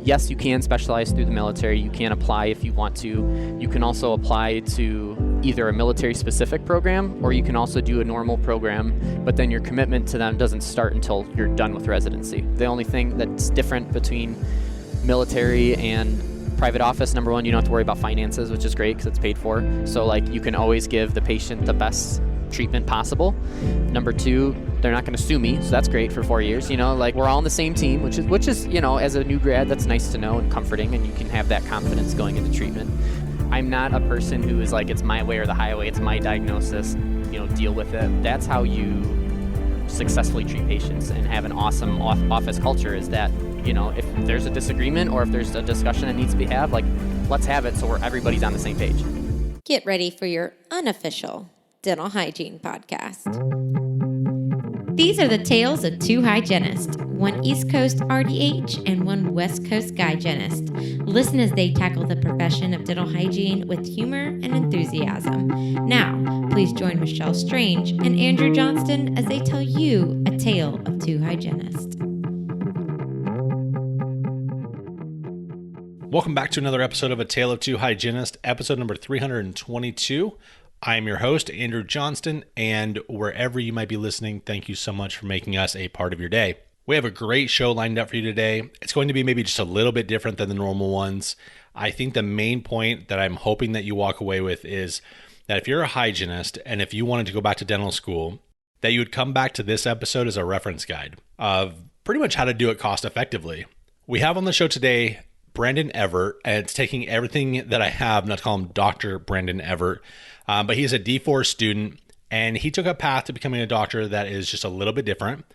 Yes, you can specialize through the military. You can apply if you want to. You can also apply to either a military-specific program, or you can also do a normal program, but then your commitment to them doesn't start until you're done with residency. The only thing that's different between military and private office, number one, you don't have to worry about finances, which is great because it's paid for. So like you can always give the patient the best treatment possible. Number two, they're not going to sue me, so that's great for 4 years. Like we're all on the same team, which is as a new grad, that's nice to know and comforting, and you can have that confidence going into treatment. I'm not a person who is like, it's my way or the highway, it's my diagnosis, deal with it. That's how you successfully treat patients and have an awesome office culture, is that, if there's a disagreement or if there's a discussion that needs to be had, like, let's have it so everybody's on the same page. Get ready for your unofficial dental hygiene podcast. These are the tales of two hygienists, one East Coast RDH and one West Coast hygienist. Listen as they tackle the profession of dental hygiene with humor and enthusiasm. Now, please join Michelle Strange and Andrew Johnston as they tell you a tale of two hygienists. Welcome back to another episode of A Tale of Two Hygienists, episode number 322. I am your host, Andrew Johnston, and wherever you might be listening, thank you so much for making us a part of your day. We have a great show lined up for you today. It's going to be maybe just a little bit different than the normal ones. I think the main point that I'm hoping that you walk away with is that if you're a hygienist and if you wanted to go back to dental school, that you would come back to this episode as a reference guide of pretty much how to do it cost effectively. We have on the show today Brandon Evert, and it's taking everything that I have, not to call him Dr. Brandon Evert, but he's a D4 student, and he took a path to becoming a doctor that is just a little bit different.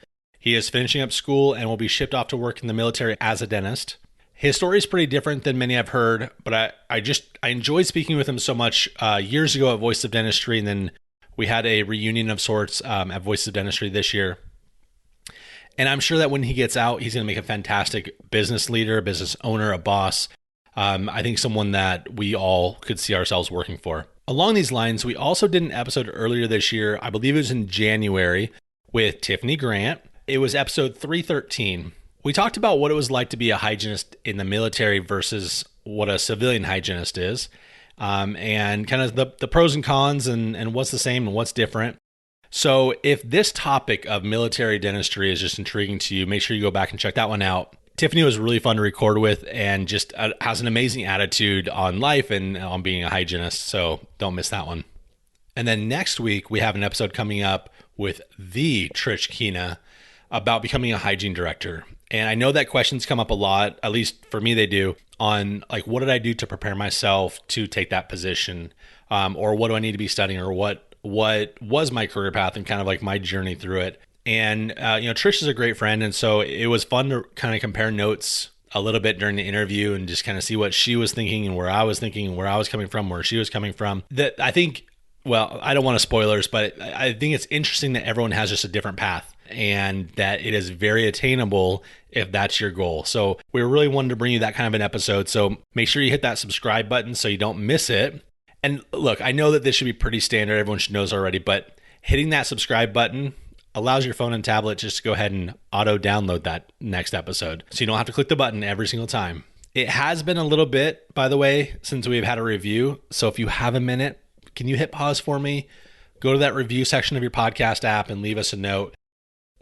He is finishing up school and will be shipped off to work in the military as a dentist. His story is pretty different than many I've heard, but I enjoyed speaking with him so much years ago at Voice of Dentistry, and then we had a reunion of sorts at Voice of Dentistry this year. And I'm sure that when he gets out, he's going to make a fantastic business leader, a business owner, a boss. I think someone that we all could see ourselves working for. Along these lines, we also did an episode earlier this year, I believe it was in January, with Tiffany Grant. It was episode 313. We talked about what it was like to be a hygienist in the military versus what a civilian hygienist is, and kind of the pros and cons and what's the same and what's different. So if this topic of military dentistry is just intriguing to you, make sure you go back and check that one out. Tiffany was really fun to record with and just has an amazing attitude on life and on being a hygienist. So don't miss that one. And then next week, we have an episode coming up with the Trish Keena about becoming a hygiene director. And I know that questions come up a lot, at least for me they do, on like, what did I do to prepare myself to take that position? Or what do I need to be studying, or what was my career path and kind of like my journey through it. And, Trish is a great friend. And so it was fun to kind of compare notes a little bit during the interview and just kind of see what she was thinking and where I was thinking and where I was coming from, where she was coming from. That I think, well, I don't want to spoilers, but I think it's interesting that everyone has just a different path and that it is very attainable if that's your goal. So we really wanted to bring you that kind of an episode. So make sure you hit that subscribe button so you don't miss it. And look, I know that this should be pretty standard. Everyone should know already, but hitting that subscribe button allows your phone and tablet just to go ahead and auto download that next episode. So you don't have to click the button every single time. It has been a little bit, by the way, since we've had a review. So if you have a minute, can you hit pause for me? Go to that review section of your podcast app and leave us a note.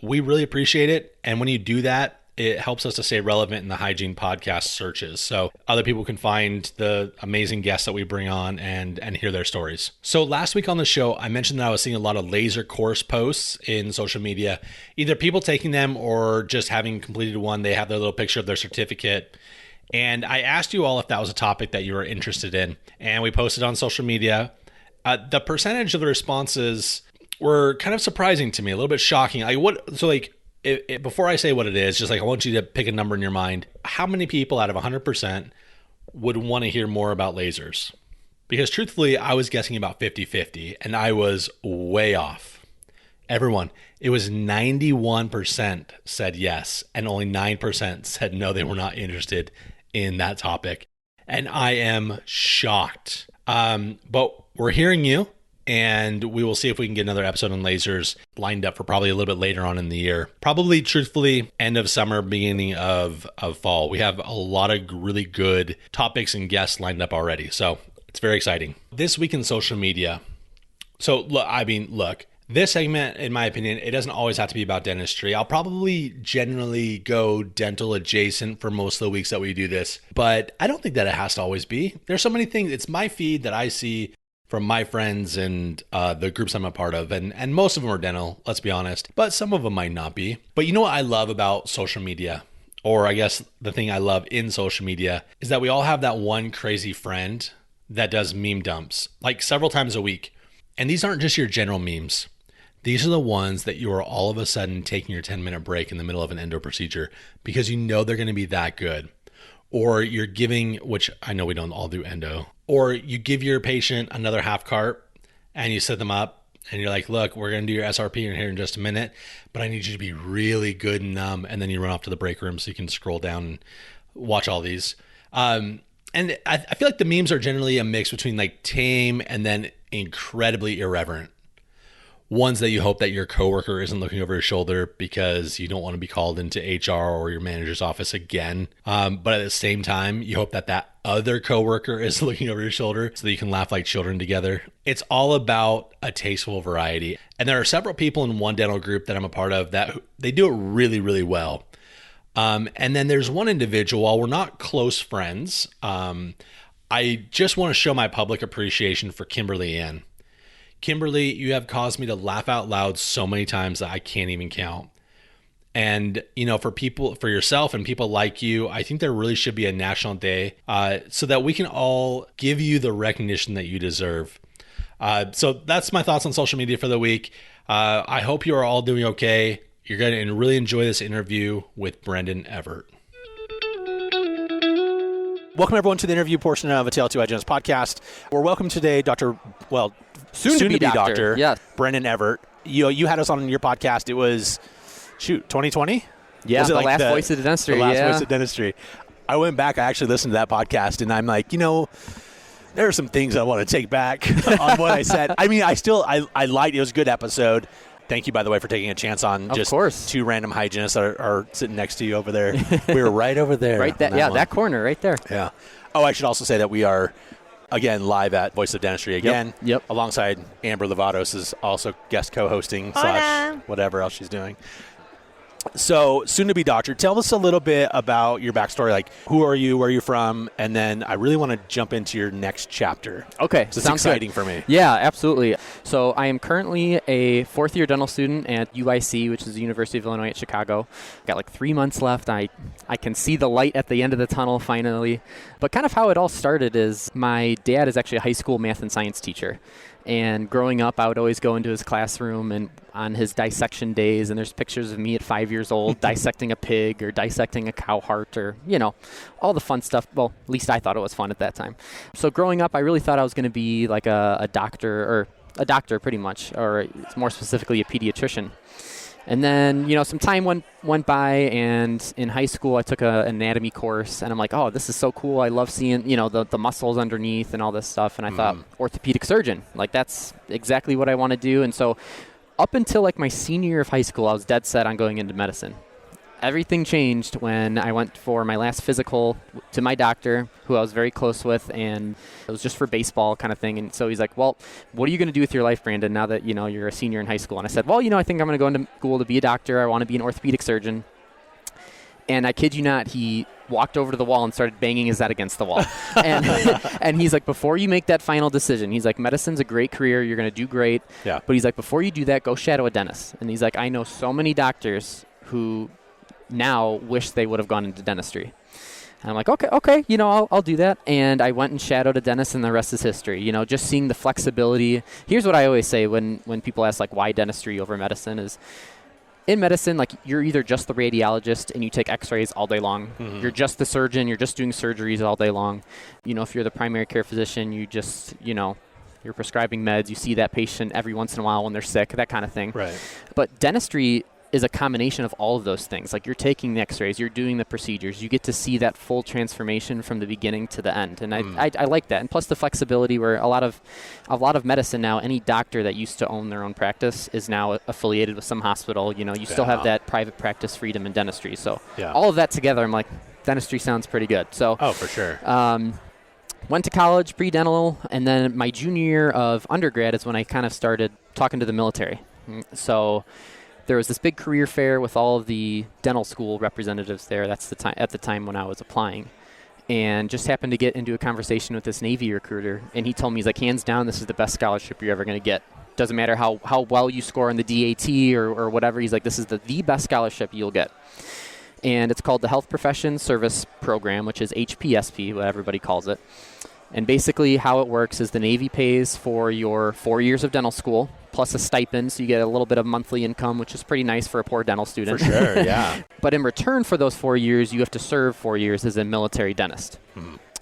We really appreciate it. And when you do that, it helps us to stay relevant in the hygiene podcast searches, so other people can find the amazing guests that we bring on and hear their stories. So last week on the show, I mentioned that I was seeing a lot of laser course posts in social media, either people taking them or just having completed one. They have their little picture of their certificate. And I asked you all if that was a topic that you were interested in, and we posted on social media. The percentage of the responses were kind of surprising to me, a little bit shocking. Before I say what it is, just like I want you to pick a number in your mind. How many people out of 100% would want to hear more about lasers? Because truthfully, I was guessing about 50-50 and I was way off. Everyone, it was 91% said yes and only 9% said no, they were not interested in that topic. And I am shocked. But we're hearing you. And we will see if we can get another episode on lasers lined up for probably a little bit later on in the year. Probably, truthfully, end of summer, beginning of fall. We have a lot of really good topics and guests lined up already. So it's very exciting. This week in social media. So, look, this segment, in my opinion, it doesn't always have to be about dentistry. I'll probably generally go dental adjacent for most of the weeks that we do this, but I don't think that it has to always be. There's so many things. It's my feed that I see from my friends and the groups I'm a part of, and most of them are dental, let's be honest, but some of them might not be. But you know what I love about social media, or I guess the thing I love in social media, is that we all have that one crazy friend that does meme dumps, like several times a week. And these aren't just your general memes. These are the ones that you are all of a sudden taking your 10-minute break in the middle of an endo procedure because you know they're going to be that good. Or you're giving, which I know we don't all do endo, or you give your patient another half cart and you set them up and you're like, look, we're going to do your SRP in here in just a minute, but I need you to be really good and numb. And then you run off to the break room so you can scroll down and watch all these. And I feel like the memes are generally a mix between like tame and then incredibly irreverent. Ones that you hope that your coworker isn't looking over your shoulder because you don't want to be called into HR or your manager's office again. But at the same time, you hope that that other coworker is looking over your shoulder so that you can laugh like children together. It's all about a tasteful variety. And there are several people in one dental group that I'm a part of that they do it really, really well. And then there's one individual, while we're not close friends, I just want to show my public appreciation for Kimberly Ann. Kimberly, you have caused me to laugh out loud so many times that I can't even count. And, you know, for yourself and people like you, I think there really should be a national day so that we can all give you the recognition that you deserve. So that's my thoughts on social media for the week. I hope you are all doing okay. You're going to really enjoy this interview with Brandon Evert. Welcome, everyone, to the interview portion of a Tale of Two Hygienists podcast. We're welcome today, soon-to-be doctor, yes, Brandon Evert. You had us on your podcast. It was, 2020? Yeah, the last voice of dentistry. The last voice of dentistry. I went back. I actually listened to that podcast, and I'm like, there are some things I want to take back on what I said. I mean, I liked it. It was a good episode. Thank you, by the way, for taking a chance on two random hygienists that are sitting next to you over there. We were right over there. That corner right there. Yeah. Oh, I should also say that we are, again, live at Voice of Dentistry again. Yep. Alongside Amber Lovatos is also guest co-hosting / whatever else she's doing. So, soon-to-be doctor, tell us a little bit about your backstory. Like, who are you? Where are you from? And then I really want to jump into your next chapter. Okay. So it's exciting for me. Yeah, absolutely. So I am currently a fourth-year dental student at UIC, which is the University of Illinois at Chicago. Got like 3 months left. I can see the light at the end of the tunnel finally. But kind of how it all started is my dad is actually a high school math and science teacher. And growing up, I would always go into his classroom and on his dissection days, and there's pictures of me at 5 years old dissecting a pig or dissecting a cow heart or, all the fun stuff. Well, at least I thought it was fun at that time. So growing up, I really thought I was going to be like a doctor pretty much, or more specifically a pediatrician. And then, some time went by, and in high school I took an anatomy course, and I'm like, oh, this is so cool. I love seeing, the muscles underneath and all this stuff. And I thought, orthopedic surgeon, like that's exactly what I want to do. And so up until like my senior year of high school, I was dead set on going into medicine. Everything changed when I went for my last physical to my doctor, who I was very close with, and it was just for baseball kind of thing. And so he's like, well, what are you going to do with your life, Brandon, now that, you're a senior in high school? And I said, well, I think I'm going to go into school to be a doctor. I want to be an orthopedic surgeon. And I kid you not, he walked over to the wall and started banging his head against the wall. And he's like, before you make that final decision, he's like, medicine's a great career. You're going to do great. Yeah. But he's like, before you do that, go shadow a dentist. And he's like, I know so many doctors who now wish they would have gone into dentistry. And I'm like, okay, I'll do that. And I went and shadowed a dentist, and the rest is history. Just seeing the flexibility. Here's what I always say when people ask, like, why dentistry over medicine is, in medicine, like, you're either just the radiologist and you take x-rays all day long. Mm-hmm. You're just the surgeon. You're just doing surgeries all day long. If you're the primary care physician, you just, you're prescribing meds. You see that patient every once in a while when they're sick, that kind of thing. Right. But dentistry, is a combination of all of those things. Like, you're taking the x-rays, you're doing the procedures, you get to see that full transformation from the beginning to the end. And I like that. And plus the flexibility where a lot of medicine now, any doctor that used to own their own practice is now affiliated with some hospital. You know, you still have that private practice freedom in dentistry. So all of that together, I'm like, dentistry sounds pretty good. So for sure. Went to college, pre-dental, and then my junior year of undergrad is when I kind of started talking to the military. So there was this big career fair with all of the dental school representatives there. That's the time at the time when I was applying, and just happened to get into a conversation with this Navy recruiter, and he told me, he's like, hands down, this is the best scholarship you're ever going to get. Doesn't matter how well you score in the DAT or whatever. He's like, this is the best scholarship you'll get. And it's called the Health Professions Service Program, which is HPSP, what everybody calls it. And basically how it works is the Navy pays for your 4 years of dental school, plus a stipend, so you get a little bit of monthly income, which is pretty nice for a poor dental student. For sure, yeah. But in return for those 4 years, you have to serve 4 years as a military dentist.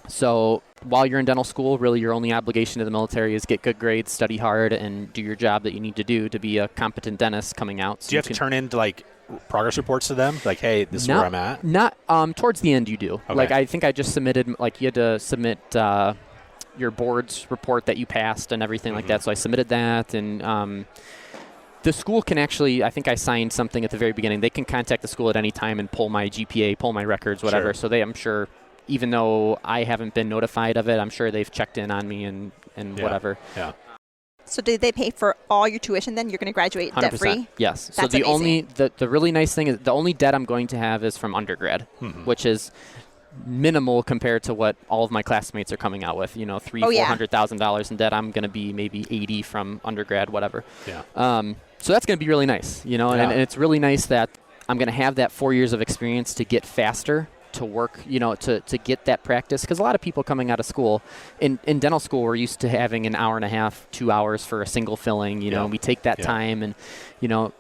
So while you're in dental school, really your only obligation to the military is get good grades, study hard, and do your job that you need to do to be a competent dentist coming out. So do you have to turn in like progress reports to them? Like, hey, this is where I'm at? Not towards the end you do. Okay. Like, I think I just submitted, like, you had to submit your board's report that you passed and everything like that. So I submitted that, and the school can actually, I think I signed something at the very beginning. They can contact the school at any time and pull my GPA, pull my records, whatever. Sure. So I'm sure, even though I haven't been notified of it, I'm sure they've checked in on me and whatever. Yeah. So did they pay for all your tuition then? You're going to graduate debt-free? Yes. That's so amazing. the really nice thing is the only debt I'm going to have is from undergrad, which is minimal compared to what all of my classmates are coming out with. You know, $400,000 in debt. I'm going to be maybe 80 from undergrad, whatever. Yeah. So that's going to be really nice, you know, and it's really nice that I'm going to have that 4 years of experience to get faster, to work, you know, to get that practice. Because a lot of people coming out of school, in dental school, we're used to having an hour and a half, 2 hours for a single filling, you know, and we take that time. And, you know,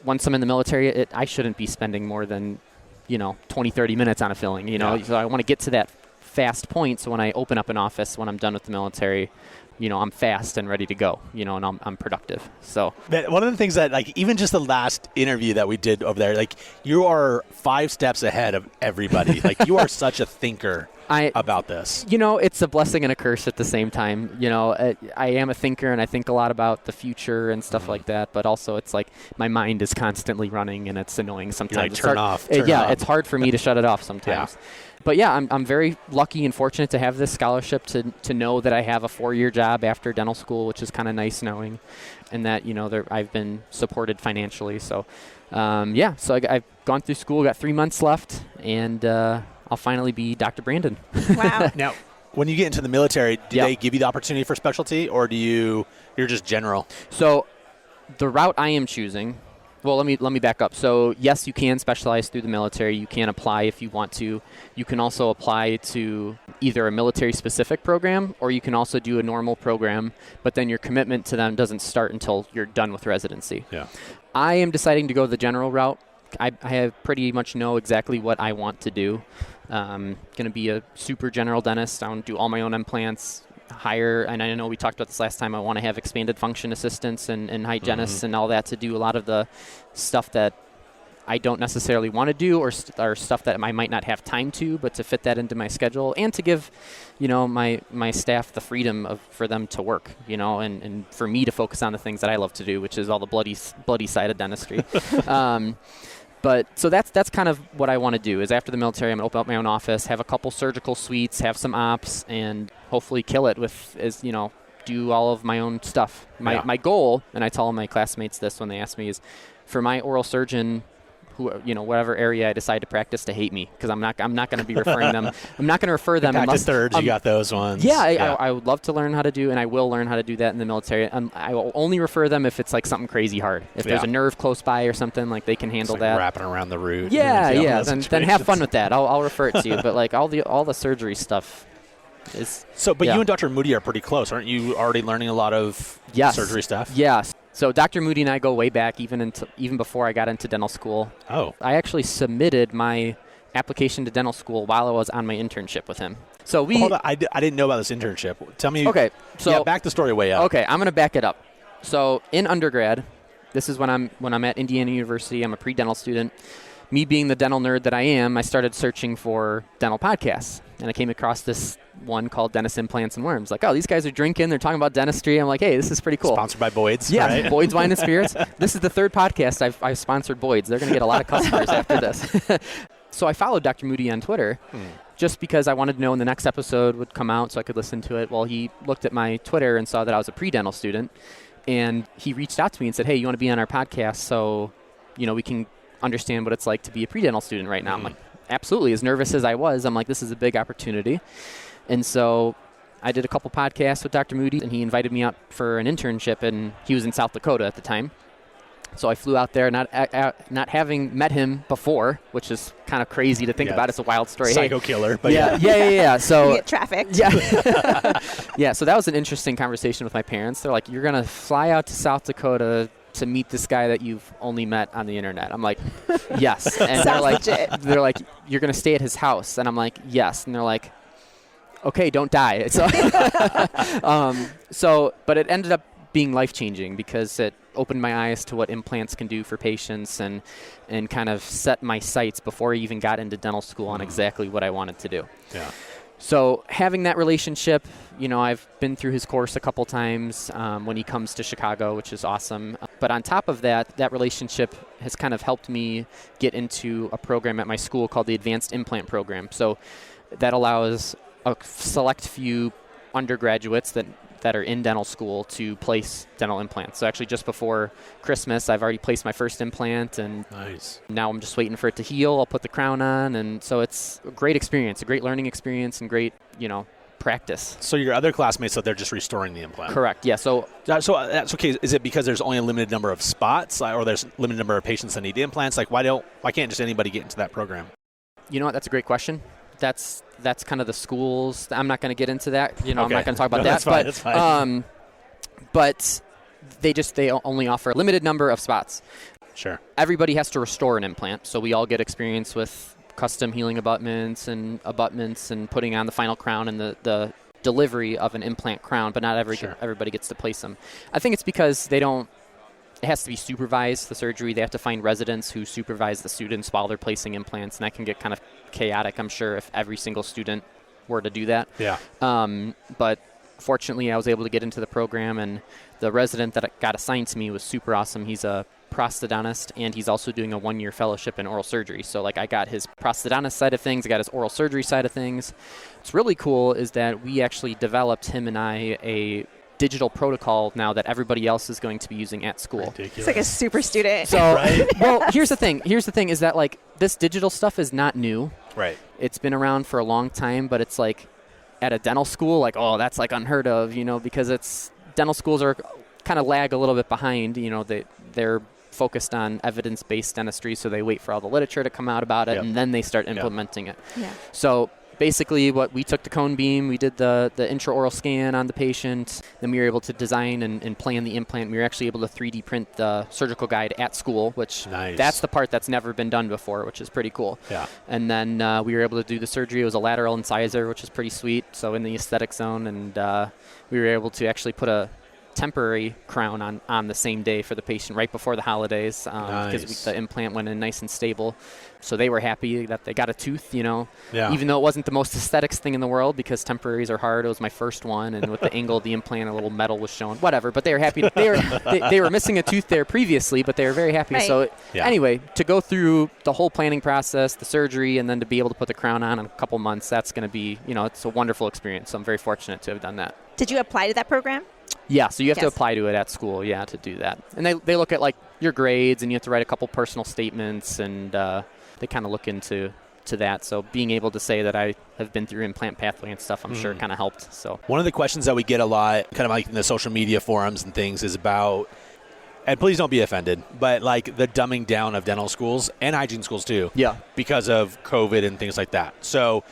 once I'm in the military, I shouldn't be spending more than, you know, 20, 30 minutes on a filling, you know. So I want to get to that fast point, so when I open up an office, when I'm done with the military, you know, I'm fast and ready to go, you know, and I'm productive. So one of the things that, like, even just the last interview that we did over there, like, you are 5 steps ahead of everybody. Like, you are such a thinker about this. You know, it's a blessing and a curse at the same time. You know, I am a thinker, and I think a lot about the future and stuff like that, but also it's like my mind is constantly running, and it's annoying sometimes. You're like, turn off. It's hard for me to shut it off sometimes. But yeah, I'm very lucky and fortunate to have this scholarship, to know that I have a 4-year job after dental school, which is kind of nice knowing, and that, you know, I've been supported financially. So, so I've gone through school, got 3 months left, and I'll finally be Dr. Brandon. Wow. Now, when you get into the military, do they give you the opportunity for specialty, or you're just general? So the route I am choosing, well, let me back up. So yes, you can specialize through the military. You can apply if you want to. You can also apply to either a military-specific program, or you can also do a normal program, but then your commitment to them doesn't start until you're done with residency. Yeah. I am deciding to go the general route. I have pretty much know exactly what I want to do. Going to be a super general dentist. I want to do all my own implants, hire, and I know we talked about this last time, I want to have expanded function assistants and hygienists and all that to do a lot of the stuff that I don't necessarily want to do, or stuff that I might not have time to, but to fit that into my schedule, and to give, you know, my staff the freedom for them to work, you know, and for me to focus on the things that I love to do, which is all the bloody side of dentistry. But so that's kind of what I want to do, is after the military, I'm going to open up my own office, have a couple surgical suites, have some ops, and hopefully kill it do all of my own stuff. My goal, and I tell all my classmates this when they ask me, is for my oral surgeon, who, you know, whatever area I decide to practice, to hate me, because I'm not going to be referring them. I'm not going to refer them unless thirds. You got those ones. Yeah, I would love to learn how to do, and I will learn how to do that in the military. I will only refer them if it's like something crazy hard. If there's a nerve close by or something, like they can handle that. Wrapping around the root. Yeah. Then have fun with that. I'll refer it to you. But like all the surgery stuff is. So, but you and Dr. Moody are pretty close, aren't you? Already learning a lot of surgery stuff. Yes. So Dr. Moody and I go way back, even before I got into dental school. Oh. I actually submitted my application to dental school while I was on my internship with him. So hold on, I didn't know about this internship. Tell me. Okay. So back the story way up. Okay, I'm going to back it up. So in undergrad, this is when I'm at Indiana University. I'm a pre-dental student. Me being the dental nerd that I am, I started searching for dental podcasts. And I came across this one called Dentist Implants and Worms. Like, oh, these guys are drinking. They're talking about dentistry. I'm like, hey, this is pretty cool. Sponsored by Boyd's. Yeah, right? Boyd's Wine and Spirits. This is the third podcast I've sponsored Boyd's. They're going to get a lot of customers after this. So I followed Dr. Moody on Twitter just because I wanted to know when the next episode would come out so I could listen to it. Well, he looked at my Twitter and saw that I was a pre-dental student. And he reached out to me and said, hey, you want to be on our podcast so, we can understand what it's like to be a pre-dental student right now. I'm like, absolutely. As nervous as I was, I'm like, this is a big opportunity. And so I did a couple podcasts with Dr. Moody, and he invited me out for an internship, and he was in South Dakota at the time. So I flew out there, not having met him before, which is kind of crazy to think about. It's a wild story. Psycho killer. But yeah. So you get trafficked. Yeah. Yeah, so that was an interesting conversation with my parents. They're like, you're going to fly out to South Dakota to meet this guy that you've only met on the internet. I'm like, yes. And they're like, you're going to stay at his house. And I'm like, yes. And they're like, okay, don't die. So, but it ended up being life-changing because it opened my eyes to what implants can do for patients and kind of set my sights before I even got into dental school on exactly what I wanted to do. Yeah. So having that relationship, I've been through his course a couple times when he comes to Chicago, which is awesome. But on top of that relationship has kind of helped me get into a program at my school called the Advanced Implant Program. So that allows a select few undergraduates that are in dental school to place dental implants. So actually just before Christmas, I've already placed my first implant, and now I'm just waiting for it to heal. I'll put the crown on, and so it's a great experience, a great learning experience, and great, practice. So your other classmates, so they're just restoring the implant? Correct, yeah. So that's okay. Is it because there's only a limited number of spots, or there's a limited number of patients that need implants? Like, why can't just anybody get into that program? You know what? That's a great question. That's kind of the schools. I'm not going to get into that. I'm not going to talk about that. That's fine. But they only offer a limited number of spots. Sure. Everybody has to restore an implant, so we all get experience with custom healing abutments and putting on the final crown and the delivery of an implant crown, but not everybody gets to place them. I think it's because it has to be supervised, the surgery. They have to find residents who supervise the students while they're placing implants, and that can get kind of chaotic, I'm sure, if every single student were to do that. Yeah. But fortunately, I was able to get into the program, and the resident that got assigned to me was super awesome. He's a prosthodontist, and he's also doing a 1-year fellowship in oral surgery. So, I got his prosthodontist side of things. I got his oral surgery side of things. What's really cool is that we actually developed, him and I, a digital protocol now that everybody else is going to be using at school. Ridiculous. It's like a super student. So, well, here's the thing. Is that, this digital stuff is not new. Right. It's been around for a long time, but it's at a dental school, that's unheard of, because dental schools are kind of lag a little bit behind. They're focused on evidence-based dentistry, so they wait for all the literature to come out about it, and then they start implementing it. Yeah. So basically we took the cone beam, we did the intraoral scan on the patient, then we were able to design and plan the implant. We were actually able to 3D print the surgical guide at school, which that's the part that's never been done before, which is pretty cool. Yeah. And then we were able to do the surgery. It was a lateral incisor, which is pretty sweet, so in the aesthetic zone, and we were able to actually put a temporary crown on the same day for the patient right before the holidays because the implant went in nice and stable. So they were happy that they got a tooth, even though it wasn't the most aesthetics thing in the world because temporaries are hard. It was my first one, and with the angle of the implant, a little metal was shown. Whatever, but they were happy. They were missing a tooth there previously, but they were very happy. Right. So anyway, to go through the whole planning process, the surgery, and then to be able to put the crown on in a couple months, that's going to be, it's a wonderful experience. So I'm very fortunate to have done that. Did you apply to that program? Yeah, so you have to apply to it at school, to do that. And they look at your grades, and you have to write a couple personal statements, and they kind of look into that. So being able to say that I have been through implant pathway and stuff, I'm sure kind of helped. So one of the questions that we get a lot, kind of in the social media forums and things, is about, and please don't be offended, but the dumbing down of dental schools and hygiene schools too. Yeah. Because of COVID and things like that. So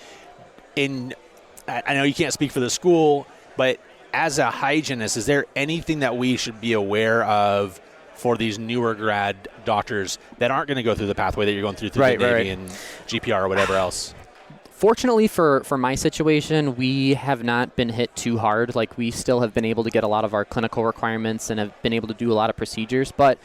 I know you can't speak for the school, but as a hygienist, is there anything that we should be aware of for these newer grad doctors that aren't going to go through the pathway that you're going through the Navy and GPR or whatever else? Fortunately for my situation, we have not been hit too hard. Like, we still have been able to get a lot of our clinical requirements and have been able to do a lot of procedures. But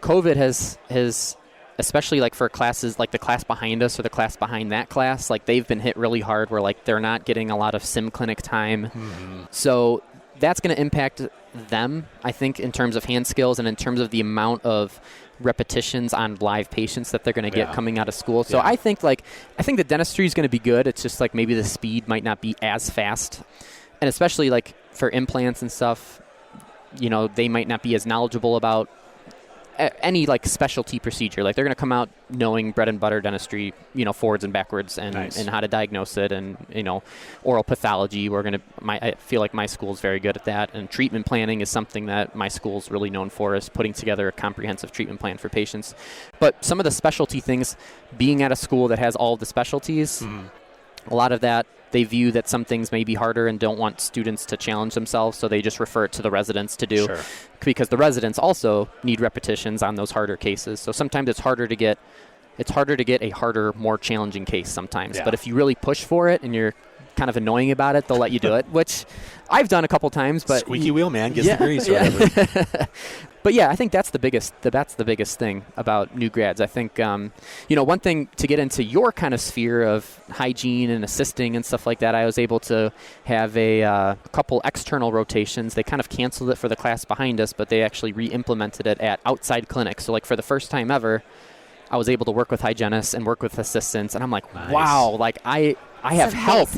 COVID has especially like for classes like the class behind us or the class behind that class, like they've been hit really hard where like they're not getting a lot of sim clinic time. Mm-hmm. So that's going to impact them, I think, in terms of hand skills and in terms of the amount of repetitions on live patients that they're going to get coming out of school. So I think the dentistry is going to be good. It's just like maybe the speed might not be as fast. And especially like for implants and stuff, you know, they might not be as knowledgeable about any like specialty procedure. Like they're going to come out knowing bread and butter dentistry, you know, forwards and backwards and how to diagnose it and, you know, oral pathology. I feel like my school is very good at that. And treatment planning is something that my school is really known for, is putting together a comprehensive treatment plan for patients. But some of the specialty things, being at a school that has all of the specialties, a lot of that, they view that some things may be harder and don't want students to challenge themselves, so they just refer it to the residents to do. Sure. Because the residents also need repetitions on those harder cases. So sometimes it's harder to get a harder, more challenging case sometimes. Yeah. But if you really push for it and you're kind of annoying about it, they'll let you do it, which I've done a couple times. But squeaky wheel man gets the grease or whatever. But yeah, I think that's the biggest thing about new grads. I think, you know, one thing to get into your kind of sphere of hygiene and assisting and stuff like that, I was able to have a couple external rotations. They kind of canceled it for the class behind us, but they actually re-implemented it at outside clinics. So like for the first time ever, I was able to work with hygienists and work with assistants, and I'm like, wow, like I have help.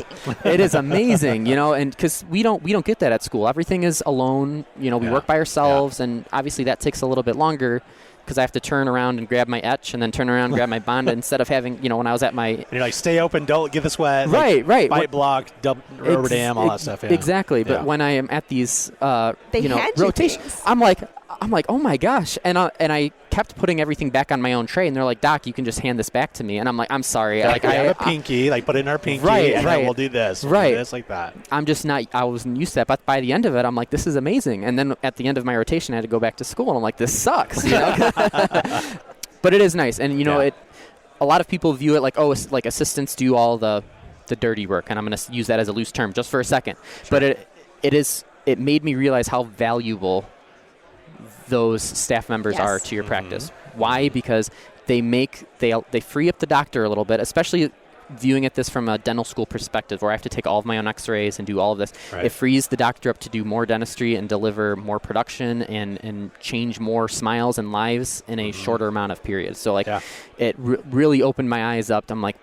It is amazing, you know, and because we don't get that at school. Everything is alone. You know, we work by ourselves, and obviously that takes a little bit longer because I have to turn around and grab my etch and then turn around and grab my bond instead of having, you know, when I was at my... And you're like, stay open, don't get this wet. Right. Bite block, rubber dam, all that stuff. Yeah. Exactly. But when I am at these, rotations, I'm like, oh my gosh. And I kept putting everything back on my own tray, and they're like, Doc, you can just hand this back to me. And I'm like, I'm sorry. Like, I have a pinky, put it in our pinky, and then we'll do this. We'll do this like that. I'm just not, I wasn't used to that. But by the end of it, I'm like, this is amazing. And then at the end of my rotation, I had to go back to school, and I'm like, this sucks. You know? But it is nice. And, you know, a lot of people view it like, oh, it's like assistants do all the dirty work. And I'm going to use that as a loose term just for a second. Sure. But it made me realize how valuable those staff members are to your practice. Why? Because they free up the doctor a little bit, especially viewing at this from a dental school perspective where I have to take all of my own x-rays and do all of this. Right. It frees the doctor up to do more dentistry and deliver more production and change more smiles and lives in a shorter amount of period. So it really opened my eyes up. I'm like,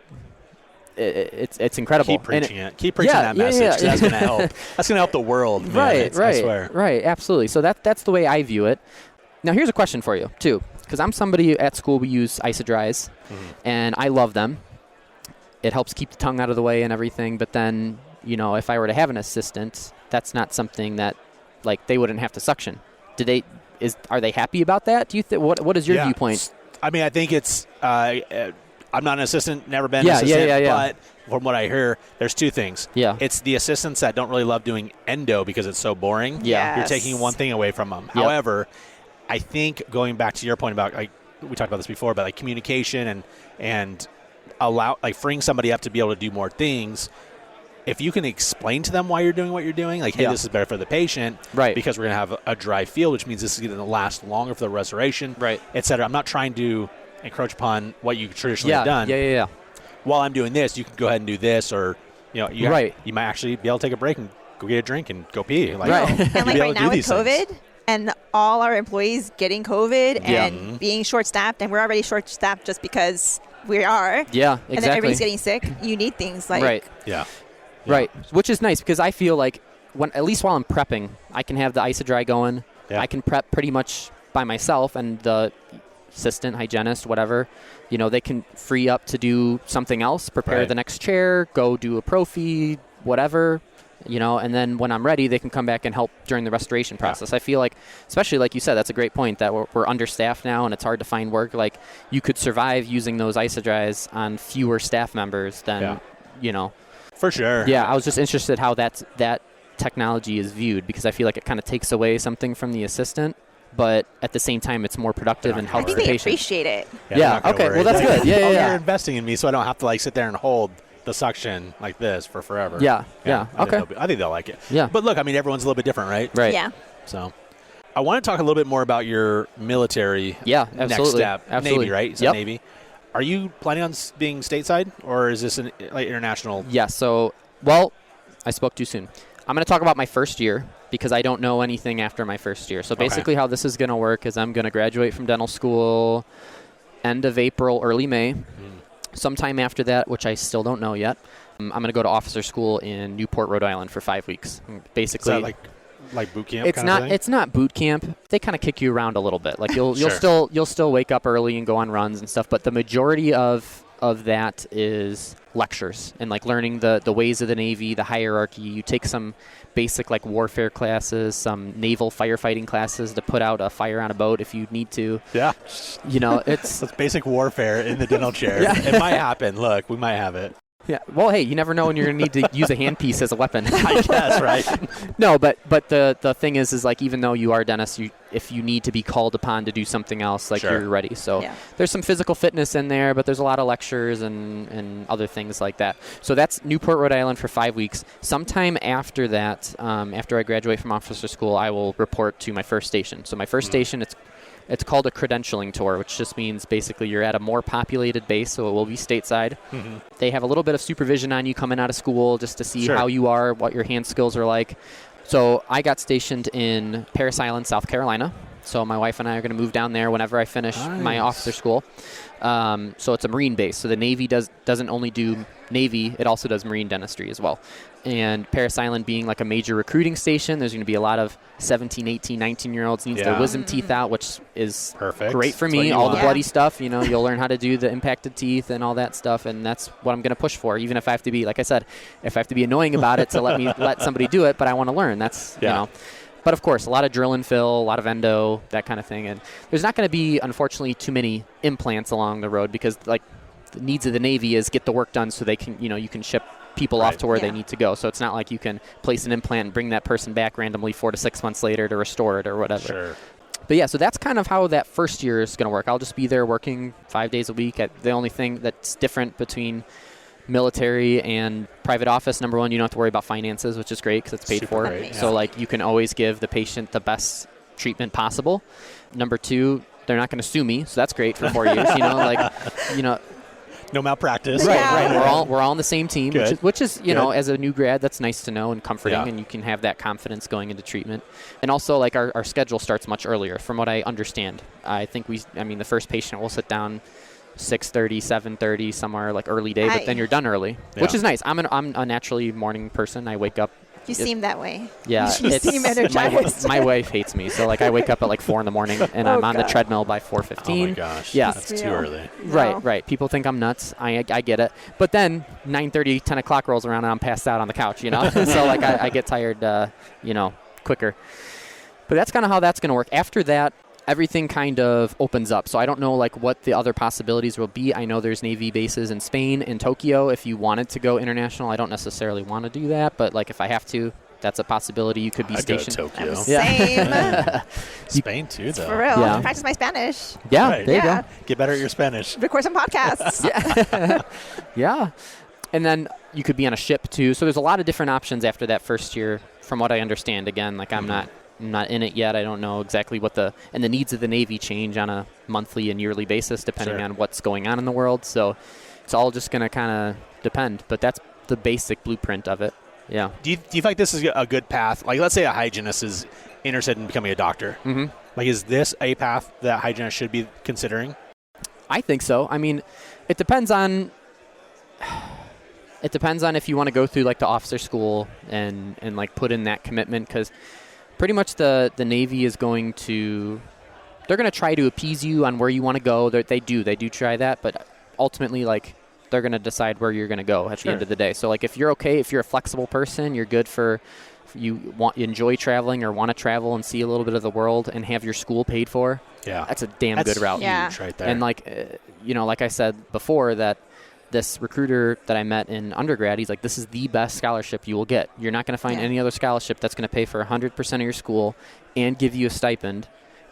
it's incredible. Keep preaching it. Keep preaching that message. Yeah. That's going to help. That's going to help the world. Man. Right. I swear. Right. Absolutely. So that's the way I view it. Now, here's a question for you, too, because I'm somebody at school, we use Isodries, and I love them. It helps keep the tongue out of the way and everything, but then, you know, if I were to have an assistant, that's not something that, like, they wouldn't have to suction. Are they happy about that? Do you what is your viewpoint? I mean, I think it's I'm not an assistant, never been an assistant, but from what I hear, there's two things. Yeah. It's the assistants that don't really love doing endo because it's so boring. Yeah. You're taking one thing away from them. Yep. However, I think going back to your point about, like, we talked about this before, but like communication and freeing somebody up to be able to do more things. If you can explain to them why you're doing what you're doing, like, hey, this is better for the patient, right? Because we're going to have a dry field, which means this is going to last longer for the restoration, right? Et cetera. I'm not trying to encroach upon what you traditionally have done. Yeah. While I'm doing this, you can go ahead and do this, or you might actually be able to take a break and go get a drink and go pee. Like, and like right now with COVID and all our employees getting COVID and being short-staffed, and we're already short-staffed just because we are. Yeah, exactly. And then everybody's getting sick. You need things like Right, which is nice because I feel like at least while I'm prepping, I can have the Isodry going. Yeah. I can prep pretty much by myself, and the assistant, hygienist, whatever, you know, they can free up to do something else, prepare the next chair, go do a prophy, whatever, you know, and then when I'm ready, they can come back and help during the restoration process. I feel like, especially like you said, that's a great point that we're understaffed now and it's hard to find work. Like, you could survive using those Isodries on fewer staff members than, you know. For sure. Yeah, I was just interested how that technology is viewed, because I feel like it kind of takes away something from the assistant, but at the same time, it's more productive and helps the patient. I think they appreciate it. Yeah. Okay. Well, that's good. Yeah. You're investing in me, so I don't have to like sit there and hold the suction like this for forever. Yeah. Okay. I think they'll like it. Yeah. But look, I mean, everyone's a little bit different, right? Right. Yeah. So I want to talk a little bit more about your military next step. Absolutely. Navy, right? So Navy. Are you planning on being stateside, or is this an international? Yeah. So, well, I spoke too soon. I'm going to talk about my first year because I don't know anything after my first year. So basically how this is going to work is I'm going to graduate from dental school end of April, early May. Sometime after that, which I still don't know yet, I'm going to go to officer school in Newport, Rhode Island for 5 weeks. Basically, is that like boot camp? It's not boot camp. They kind of kick you around a little bit. Like you'll still wake up early and go on runs and stuff. But the majority of that is lectures and like learning the ways of the Navy, the hierarchy. You take some basic like warfare classes, some naval firefighting classes to put out a fire on a boat if you need to. Yeah. It's it's basic warfare in the dental chair. Yeah. It might happen. Look, we might have it. Yeah. Well, hey, you never know when you're going to need to use a handpiece as a weapon. I guess, right? No, but the thing is like even though you are dentists, if you need to be called upon to do something else, like you're ready. So there's some physical fitness in there, but there's a lot of lectures and other things like that. So that's Newport, Rhode Island for 5 weeks. Sometime after that, after I graduate from officer school, I will report to my first station. So my first station, it's called a Credentialing Tour, which just means basically you're at a more populated base, so it will be stateside. Mm-hmm. They have a little bit of supervision on you coming out of school just to see how you are, what your hand skills are like. So I got stationed in Parris Island, South Carolina. So my wife and I are going to move down there whenever I finish my officer school. So it's a Marine base. So the Navy doesn't only do Navy, it also does Marine dentistry as well. And Parris Island being like a major recruiting station, there's going to be a lot of 17, 18, 19-year-olds needs their wisdom teeth out, which is great for me. All the bloody stuff, you'll learn how to do the impacted teeth and all that stuff, and that's what I'm going to push for. Even if I have to be, like I said, if I have to be annoying about it to let somebody do it, but I want to learn. That's, But, of course, a lot of drill and fill, a lot of endo, that kind of thing. And there's not going to be, unfortunately, too many implants along the road because, like, the needs of the Navy is get the work done so they can, you can ship people off to where they need to go. So it's not like you can place an implant and bring that person back randomly 4 to 6 months later to restore it or whatever. Sure. But, yeah, so that's kind of how that first year is going to work. I'll just be there working 5 days a week. The only thing that's different between military and private office, number one, you don't have to worry about finances, which is great because it's paid for. Great, so like you can always give the patient the best treatment possible. Number two, they're not going to sue me, so that's great for 4 years. No malpractice. Right. We're all on the same team, which is as a new grad, that's nice to know and comforting, and you can have that confidence going into treatment. And also, like our schedule starts much earlier, from what I understand. I think the first patient will sit down 6:30, 7:30, somewhere like early day, but then you're done early, which is nice. I'm a naturally morning person. I wake up. You seem that way. Yeah, you seem energized. My wife hates me, so like I wake up at like 4 a.m, and I'm on the treadmill by 4:15. Oh my gosh, that's too early. Right. People think I'm nuts. I get it, but then 9:30, 10 o'clock rolls around and I'm passed out on the couch. So like I get tired, quicker. But that's kind of how that's going to work. After that, everything kind of opens up. So I don't know like what the other possibilities will be. I know there's Navy bases in Spain and Tokyo. If you wanted to go international, I don't necessarily want to do that, but like if I have to, that's a possibility. You could be stationed. Go to Tokyo. Same. Spain too, though. For real. Yeah. Practice my Spanish. Yeah, there you go. Get better at your Spanish. Record some podcasts. Yeah. And then you could be on a ship too. So there's a lot of different options after that first year, from what I understand. Again, like I'm not in it yet. I don't know exactly the needs of the Navy change on a monthly and yearly basis depending on what's going on in the world. So it's all just going to kind of depend. But that's the basic blueprint of it. Yeah. Do you feel like this is a good path? Like, let's say a hygienist is interested in becoming a doctor. Mm-hmm. Like, is this a path that hygienists should be considering? I think so. I mean, it depends on if you want to go through like the officer school and like put in that commitment, because pretty much the Navy is they're going to try to appease you on where you want to go. They do try that, but ultimately like they're going to decide where you're going to go at the end of the day. So like if you're a flexible person, you're good you enjoy traveling or want to travel and see a little bit of the world and have your school paid for. Yeah. That's a damn good route. Yeah. Huge right there. And like, like I said before, that this recruiter that I met in undergrad, he's like, this is the best scholarship you will get. You're not going to find any other scholarship that's going to pay for 100% of your school and give you a stipend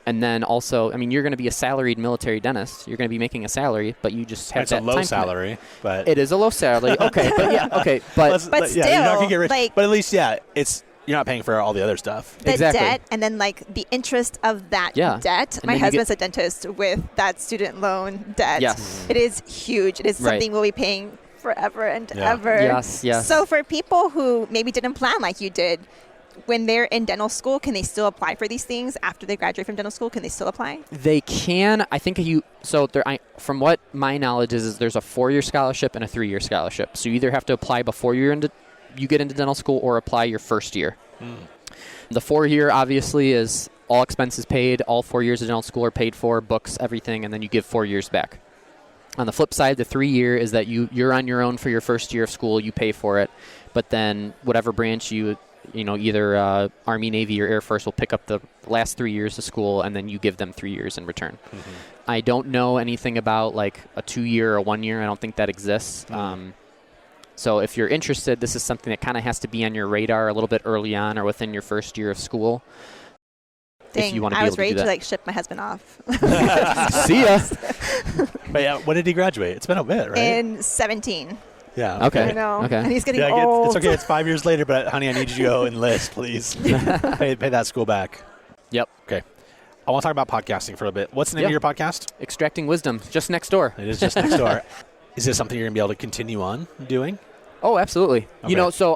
And then also, I mean, you're going to be a salaried military dentist. You're going to be making a salary, but you just have that It's a low time salary, but it is a low salary. Okay, but yeah, okay, but still, you're not gonna get rich. like, but at least, you're not paying for all the other stuff. the Exactly. debt and then like the interest of that debt. And My then you husband's a dentist with that student loan debt. Yes. It is huge. It is Right. something we'll be paying forever and Yeah. ever. Yes. So for people who maybe didn't plan like you did, when they're in dental school, can they still apply for these things after they graduate from dental school? Can they still apply? They can. I think from what my knowledge is there's a 4-year scholarship and a 3-year scholarship. So you either have to apply before you get into dental school or apply your first year. The 4-year obviously is all expenses paid. All 4 years of dental school are paid for, books, everything, and then you give 4 years back. On the flip side, the 3-year is that you're on your own for your first year of school. You pay for it, but then whatever branch either Army, Navy, or Air Force will pick up the last 3 years of school, and then you give them 3 years in return. Mm-hmm. I don't know anything about like a 2-year or 1 year. I don't think that exists. So if you're interested, this is something that kind of has to be on your radar a little bit early on or within your first year of school. Dang, if you want to I be was able ready to do to that. like ship my husband off. See ya. But yeah, when did he graduate? It's been a bit, right? In 17. Yeah. Okay. I know. Okay. And he's getting Yeah, old. it's okay. It's 5 years later, but honey, I need you to go enlist, please. pay that school back. Yep. Okay. I want to talk about podcasting for a bit. What's the name of your podcast? Extracting Wisdom, just next door. It is just next door. Is this something you're going to be able to continue on doing? Oh, absolutely. Okay. So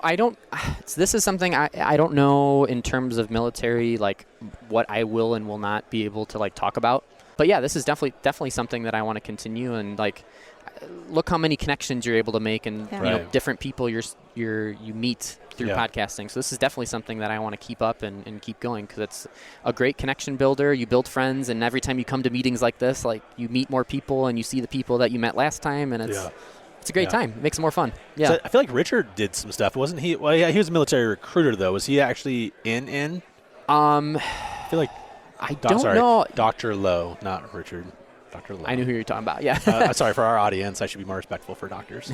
this is something I don't know in terms of military, like what I will and will not be able to like talk about. But yeah, this is definitely something that I want to continue, and like look how many connections you're able to make, and different people you meet through podcasting. So this is definitely something that I want to keep up and keep going, because it's a great connection builder. You build friends, and every time you come to meetings like this, like you meet more people and you see the people that you met last time, and it's a great time. It makes it more fun. Yeah. So I feel like Richard did some stuff, wasn't he? Well, yeah, he was a military recruiter though. Was he actually in? I feel like I don't know. Dr. Lowe, not Richard. Dr. Lowe. I knew who you were talking about. Yeah. Sorry for our audience. I should be more respectful for doctors.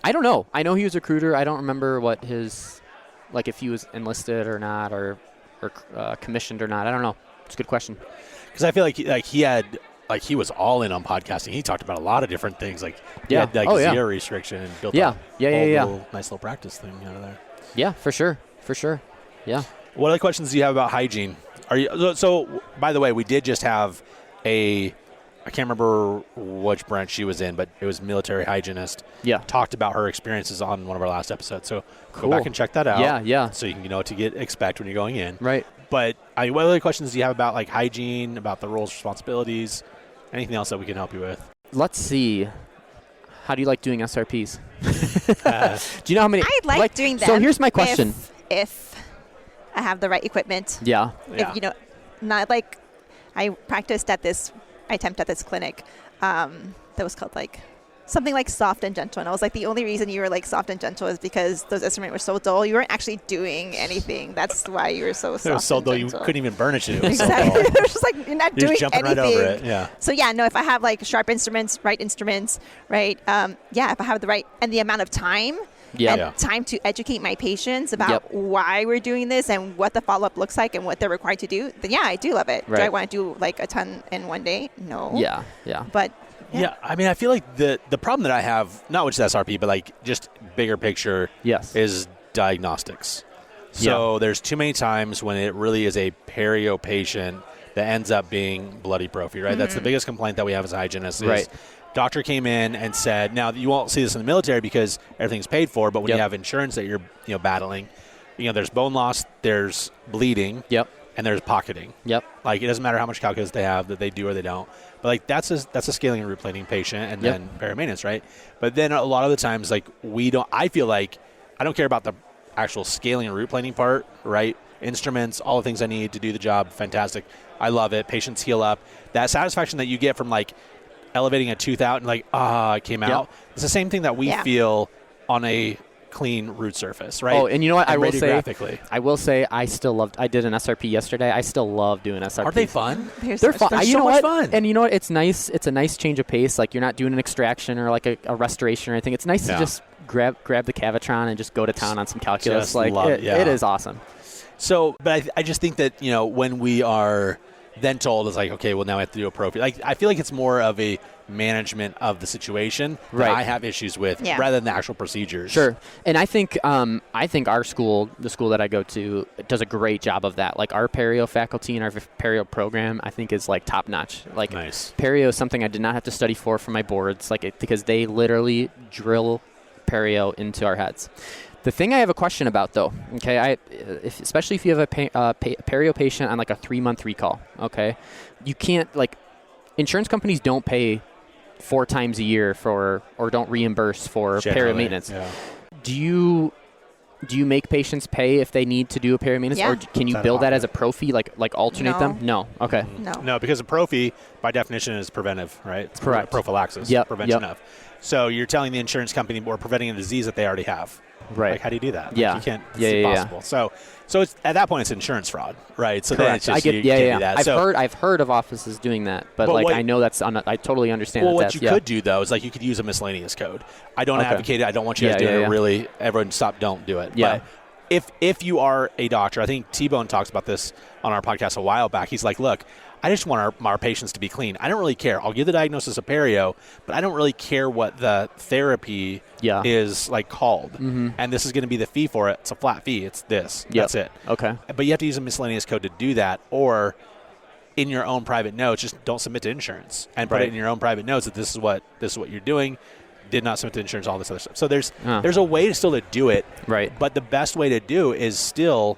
I don't know. I know he was a recruiter. I don't remember what his, like if he was enlisted or not, or commissioned or not. I don't know. It's a good question. Because I feel like he was all in on podcasting. He talked about a lot of different things. Like he had zero restriction and built a nice little practice thing out of there. Yeah, for sure. Yeah. What other questions do you have about hygiene? So by the way, we did just have I can't remember which branch she was in, but it was military hygienist. Yeah. Talked about her experiences on one of our last episodes. So go back and check that out. Yeah. So you can know what to expect when you're going in. Right. But what other questions do you have about like hygiene, about the roles, responsibilities, anything else that we can help you with? Let's see. How do you like doing SRPs? Do you know how many? I like doing them. So here's my question. If I have the right equipment. Yeah. If, not like I attempted at this clinic that was called like something like Soft and Gentle. And I was like, the only reason you were like Soft and Gentle is because those instruments were so dull. You weren't actually doing anything. That's why you were so soft. It was so and gentle. gentle. You couldn't even burnish it. It was Exactly. so dull. It was just like, you're not You're doing just jumping anything. right over it. Yeah. So if I have like sharp instruments, right instruments, right. If I have the right and the amount of time. Time to educate my patients about why we're doing this and what the follow-up looks like and what they're required to do, then I do love it. Right. Do I want to do like a ton in one day? No. Yeah. But I mean, I feel like the problem that I have, not with SRP, but like just bigger picture, is diagnostics. So there's too many times when it really is a perio patient that ends up being bloody prophy, right? Mm-hmm. That's the biggest complaint that we have as hygienists. Is doctor came in and said, now you won't see this in the military because everything's paid for, but when you have insurance that you're battling, there's bone loss, there's bleeding, and there's pocketing. Like it doesn't matter how much calculus they have that they do or they don't. But like that's a scaling and root planing patient, and then perio-maintenance, right? But then a lot of the times, like I feel like I don't care about the actual scaling and root planing part, right? Instruments, all the things I need to do the job, fantastic. I love it. Patients heal up. That satisfaction that you get from like elevating a tooth out and like, it came out. It's the same thing that we feel on a clean root surface, right? Oh, and you know what? I will say I did an SRP yesterday. I still love doing SRPs. Are they fun? They're fun. They're so much fun. And you know what? It's nice. It's a nice change of pace. Like you're not doing an extraction or like a restoration or anything. It's nice to just grab the Cavitron and just go to town on some calculus. Just like it is awesome. So, but I just think that, when we are then told, it's like, okay, well, now I have to do a prophy. Like, I feel like it's more of a management of the situation that I have issues with rather than the actual procedures. Sure. And I think our school, the school that I go to, does a great job of that. Like our perio faculty and our perio program, I think is like top notch. Like nice. Perio is something I did not have to study for my boards, because they literally drill perio into our heads. The thing I have a question about, though, okay, especially if you have a perio patient on like a 3-month recall, okay, you can't, like, insurance companies don't pay 4 times a year or don't reimburse for perio maintenance. Yeah. Do you make patients pay if they need to do a perio maintenance, or can you bill that as a prophy, like alternate them? No. Okay. No, because a prophy by definition is preventive, right? It's correct. Prophylaxis, prevention of. So you're telling the insurance company we're preventing a disease that they already have. Right. Like, how do you do that? Yeah. Like, you can't. It's impossible. Yeah. So it's, at that point, it's insurance fraud, right? So correct. Then it's just, you can't do that. I've heard of offices doing that, but I know that's I totally understand. Well, what you could do though is like you could use a miscellaneous code. I don't advocate it. I don't want you guys doing it. Really, everyone don't do it. Yeah. But if you are a doctor, I think T-Bone talks about this on our podcast a while back. He's like, look, I just want our patients to be clean. I don't really care. I'll give the diagnosis of perio, but I don't really care what the therapy is like called. Mm-hmm. And this is going to be the fee for it. It's a flat fee. It's this. That's it. Okay. But you have to use a miscellaneous code to do that, or in your own private notes, just don't submit to insurance and put it in your own private notes that this is what you're doing. Did not submit to insurance, all this other stuff. So there's a way to do it. Right. But the best way to do is still,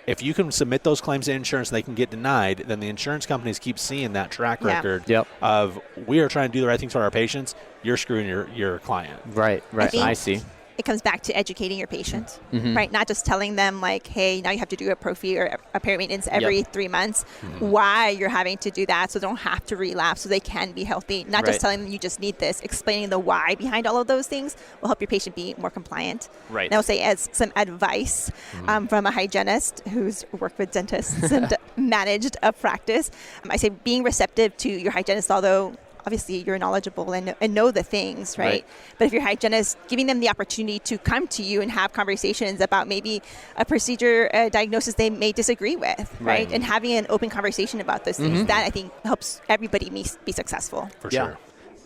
if you can submit those claims to insurance and they can get denied, then the insurance companies keep seeing that track record of we are trying to do the right things for our patients. You're screwing your client. Right. I see. It comes back to educating your patient, right? Not just telling them like, hey, now you have to do a prophy or a perio maintenance every 3 months. Why you're having to do that so they don't have to relapse, so they can be healthy. Not just telling them you just need this. Explaining the why behind all of those things will help your patient be more compliant. Right. And I will say, as some advice from a hygienist who's worked with dentists and managed a practice, I say being receptive to your hygienist, although obviously you're knowledgeable and know the things, right? But if your hygienist, giving them the opportunity to come to you and have conversations about maybe a procedure, a diagnosis they may disagree with, right? And having an open conversation about those things, that I think helps everybody be successful. For sure.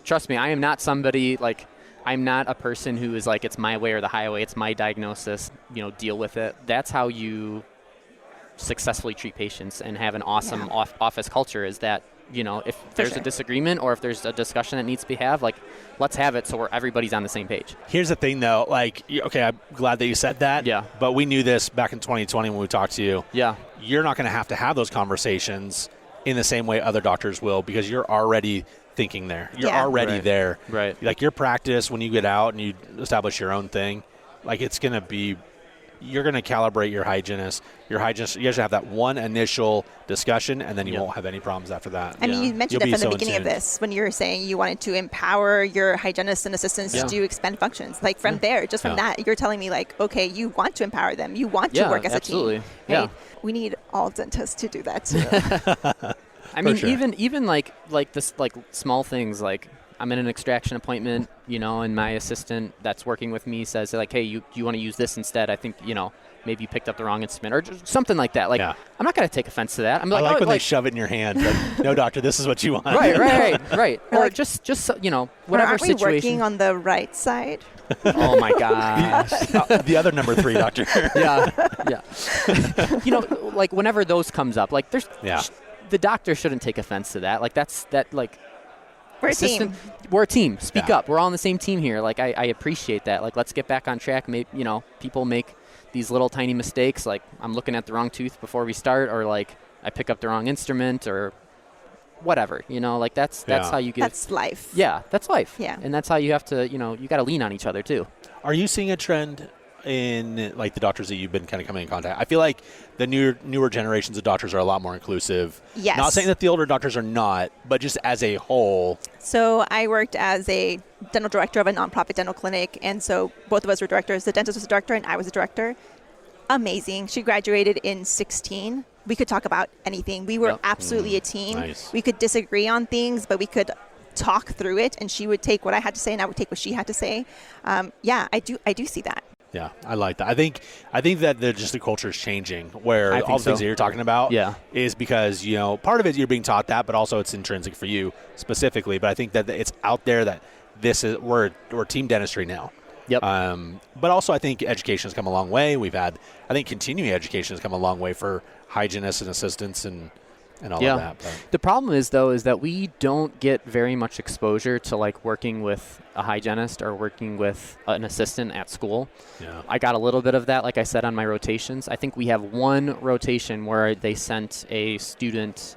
Trust me, I am not somebody like, I'm not a person who is like, it's my way or the highway, it's my diagnosis, deal with it. That's how you successfully treat patients and have an awesome office culture, is that if there's a disagreement or if there's a discussion that needs to be had, like, let's have it so everybody's on the same page. Here's the thing, though. Like, okay, I'm glad that you said that. Yeah. But we knew this back in 2020 when we talked to you. Yeah. You're not going to have those conversations in the same way other doctors will, because you're already thinking there. You're already there. Right. Like, your practice, when you get out and you establish your own thing, like, it's going to be... You're going to calibrate your hygienist. You guys should have that one initial discussion, and then you won't have any problems after that. I mean, you mentioned it from the beginning of this when you were saying you wanted to empower your hygienists and assistants to do expand functions. Like from there, just from that, you're telling me like, okay, you want to empower them. You want to work as a team. Right? Yeah. We need all dentists to do that too. I mean, even like this, like small things like, I'm in an extraction appointment, and my assistant that's working with me says, like, hey, you want to use this instead? I think, maybe you picked up the wrong instrument or just something like that. Like, I'm not going to take offense to that. I'm like, I like when they shove it in your hand. But, no, doctor, this is what you want. Right. Or like, just whatever aren't situation. We working on the right side? Oh, my gosh. The other number 3, doctor. Yeah. Like, whenever those comes up, like, the doctor shouldn't take offense to that. Like, we're a team. We're a team. Speak up. We're all on the same team here. Like, I appreciate that. Like, let's get back on track. Maybe, people make these little tiny mistakes. Like, I'm looking at the wrong tooth before we start, or like I pick up the wrong instrument, or whatever. Like that's how you get. That's life. Yeah, that's life. Yeah, and that's how you have to. You got to lean on each other too. Are you seeing a trend in like the doctors that you've been kind of coming in contact? I feel like the newer generations of doctors are a lot more inclusive. Yes. Not saying that the older doctors are not, but just as a whole. So I worked as a dental director of a nonprofit dental clinic, and so both of us were directors. The dentist was a director, and I was a director. Amazing. She graduated in 2016. We could talk about anything. We were absolutely a team. Nice. We could disagree on things, but we could talk through it, and she would take what I had to say and I would take what she had to say. I do see that. Yeah, I like that. I think that just the culture is changing, where all the things that you're talking about is because, part of it you're being taught that, but also it's intrinsic for you specifically. But I think that it's out there that we're team dentistry now. Yep. But also I think education has come a long way. I think continuing education has come a long way for hygienists and assistants and all of that. But the problem is that we don't get very much exposure to like working with a hygienist or working with an assistant at school. Yeah. I got a little bit of that, like I said, on my rotations. I think we have one rotation where they sent a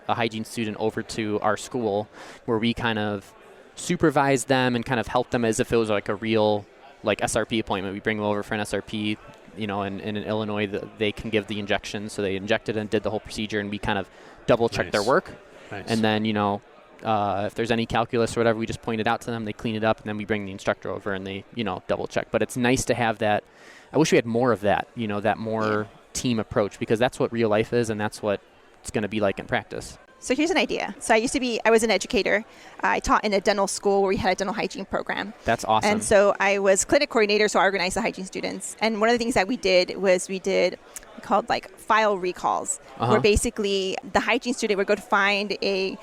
hygiene student over to our school where we kind of supervised them and kind of helped them as if it was like a real like SRP appointment. We bring them over for an SRP, and in Illinois they can give the injection. So they injected and did the whole procedure, and we kind of double-check their work. Nice. And then, if there's any calculus or whatever, we just point it out to them, they clean it up, and then we bring the instructor over and they, double-check. But it's nice to have that. I wish we had more of that, that more team approach, because that's what real life is, and that's what it's going to be like in practice. So here's an idea. So I was an educator. I taught in a dental school where we had a dental hygiene program. That's awesome. And so I was clinic coordinator, so I organized the hygiene students. And one of the things that we did called like file recalls, where basically the hygiene student would go to find a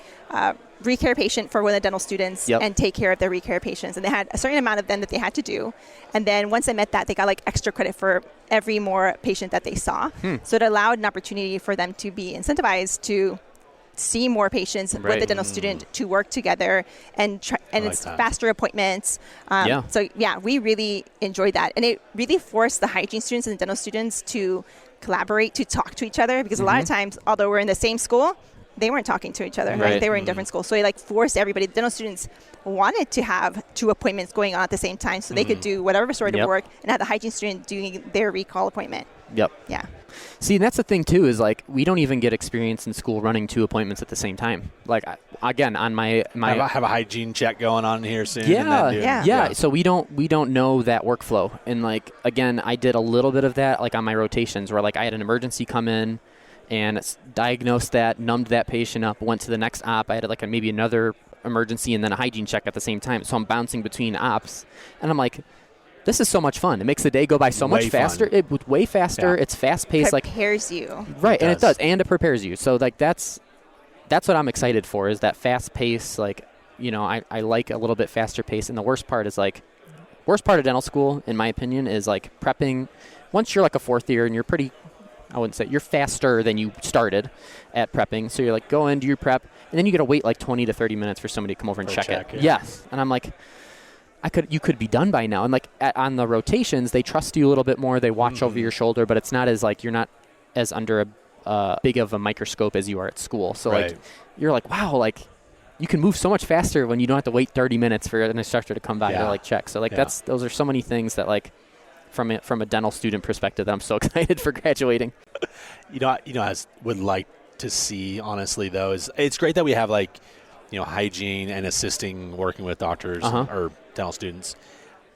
recare patient for one of the dental students and take care of their recare patients. And they had a certain amount of them that they had to do. And then once they met that, they got like extra credit for every more patient that they saw. So it allowed an opportunity for them to be incentivized to see more patients with the dental student, to work together, and it's faster appointments. So we really enjoyed that, and it really forced the hygiene students and the dental students to collaborate, to talk to each other, because a lot of times, although we're in the same school, they weren't talking to each other, right? They were in different schools. So it forced everybody. The dental students wanted to have 2 appointments going on at the same time, so they could do whatever sort of work and have the hygiene student doing their recall appointment. Yep. Yeah. See, and that's the thing too, is like we don't even get experience in school running 2 appointments at the same time. Like again, on my have a hygiene check going on here soon. Yeah. So we don't know that workflow. And like again, I did a little bit of that like on my rotations, where like I had an emergency come in and diagnosed that, numbed that patient up, went to the next op. I had like maybe another emergency and then a hygiene check at the same time. So I'm bouncing between ops, and I'm like, this is so much fun. It makes the day go by so much faster. Way faster. It's fast paced. Prepares you. Right, and it does, and it prepares you. So like that's what I'm excited for, is that fast pace. Like, I like a little bit faster pace. And the worst part is like, worst part of dental school, in my opinion, is like prepping. Once you're like a 4th year and you're pretty, I wouldn't say you're faster than you started at prepping. So you're like, go in, do your prep, and then you got to wait like 20 to 30 minutes for somebody to come over and check it. Yeah. Yes, and I'm like, you could be done by now. And like on the rotations, they trust you a little bit more. They watch over your shoulder, but it's not as like, you're not as under a big of a microscope as you are at school. So like, you're like, wow, like you can move so much faster when you don't have to wait 30 minutes for an instructor to come by to like check. So like those are so many things that like from a dental student perspective that I'm so excited for graduating. I would like to see, honestly, though, is it's great that we have like, hygiene and assisting, working with doctors or dental students.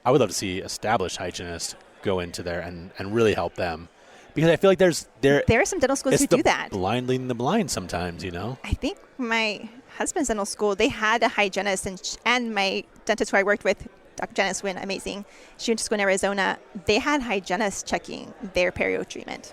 I would love to see established hygienists go into there and really help them, because I feel like there are some dental schools who do that. Blind leading the blind sometimes, I think my husband's dental school, they had a hygienist, and my dentist who I worked with, Dr. Janice Wynn, amazing. She went to school in Arizona. They had hygienists checking their perio treatment.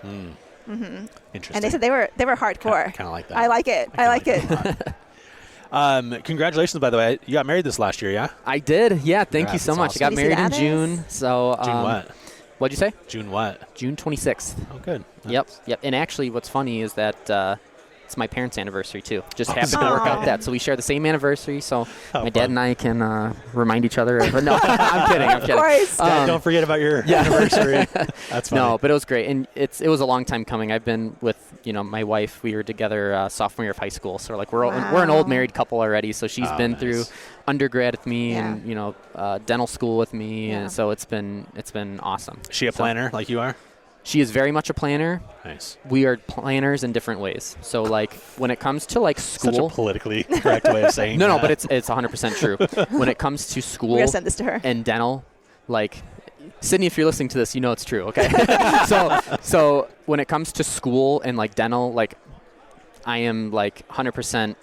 Interesting. And they said they were hardcore. Kind of like that. I like it. I like it. Congratulations, by the way. You got married this last year, yeah? I did. Yeah, thank you so much. Awesome. I got married in June. So June what? What'd you say? June what? June 26th. Oh, good. Yep. And actually, what's funny is that it's my parents' anniversary too. Just happened to work out that. So we share the same anniversary. So my dad and I can remind each other. But no, I'm kidding. Of course. Dad, don't forget about your anniversary. That's funny. No, but it was great, and it was a long time coming. I've been with my wife. We were together sophomore year of high school. So like we're an old married couple already. So she's been through undergrad with me and dental school with me, and so it's been awesome. Is she a planner like you are? She is very much a planner. Nice. We are planners in different ways. So, like, when it comes to, like, school... Such a politically correct way of saying No, but it's 100% true. When it comes to school... We're going to send this to her. ...and dental, like... Sydney, if you're listening to this, you know it's true, okay? So, when it comes to school and, like, dental, like, I am, like, 100%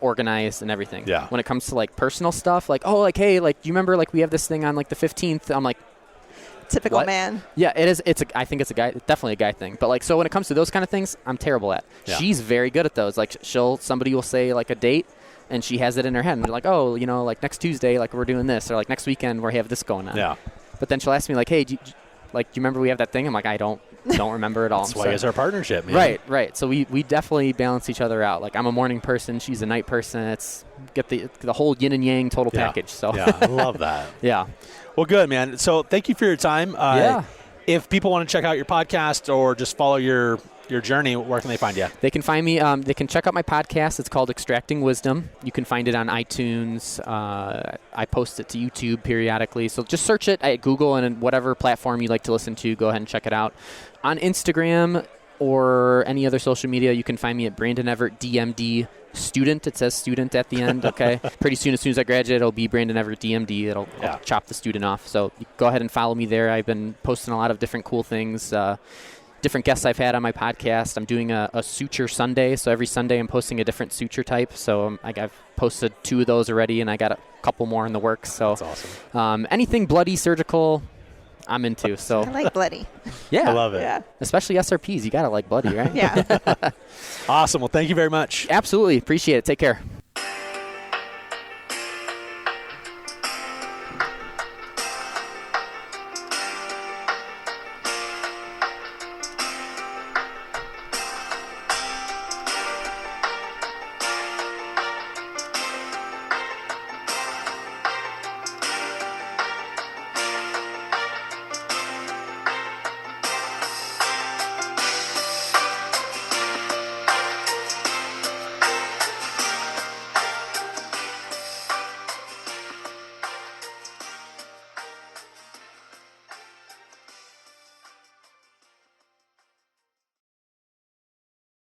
organized and everything. Yeah. When it comes to like personal stuff, like, oh, like, hey, like, do you remember like we have this thing on like the 15th? I'm like, Typical what? man. Yeah, it is. I think it's definitely a guy thing. But like, so when it comes to those kind of things, I'm terrible at. Yeah. She's very good at those. Like, somebody will say like a date, and she has it in her head, and they're like, oh, you know, like next Tuesday, like we're doing this, or like next weekend we have this going on. Yeah. But then she'll ask me like, hey, do you remember we have that thing? I'm like, I don't remember at all. That's why it's our partnership, man. Right. So we definitely balance each other out. Like, I'm a morning person, she's a night person. It's get the whole yin and yang total package. So yeah, I love that. Yeah. Well, good, man. So thank you for your time. If people want to check out your podcast or just follow your journey, where can they find you? They can find me. They can check out my podcast. It's called Extracting Wisdom. You can find it on iTunes. I post it to YouTube periodically. So just search it at Google and whatever platform you like to listen to. Go ahead and check it out. On Instagram or any other social media, you can find me at Brandon Evert DMD student. It says student at the end. Okay. Pretty soon, as soon as I graduate, it'll be Brandon Evert DMD. I'll chop the student off. So you go ahead and follow me there. I've been posting a lot of different cool things. Different guests I've had on my podcast. I'm doing a suture Sunday, so every Sunday I'm posting a different suture type. So I've posted 2 of those already, and I got a couple more in the works. So that's awesome. Anything bloody, surgical, I'm into. So I like bloody. Yeah, I love it. Yeah. Especially SRPs. You gotta like bloody, right? Yeah. Awesome. Well, thank you very much. Absolutely. Appreciate it. Take care.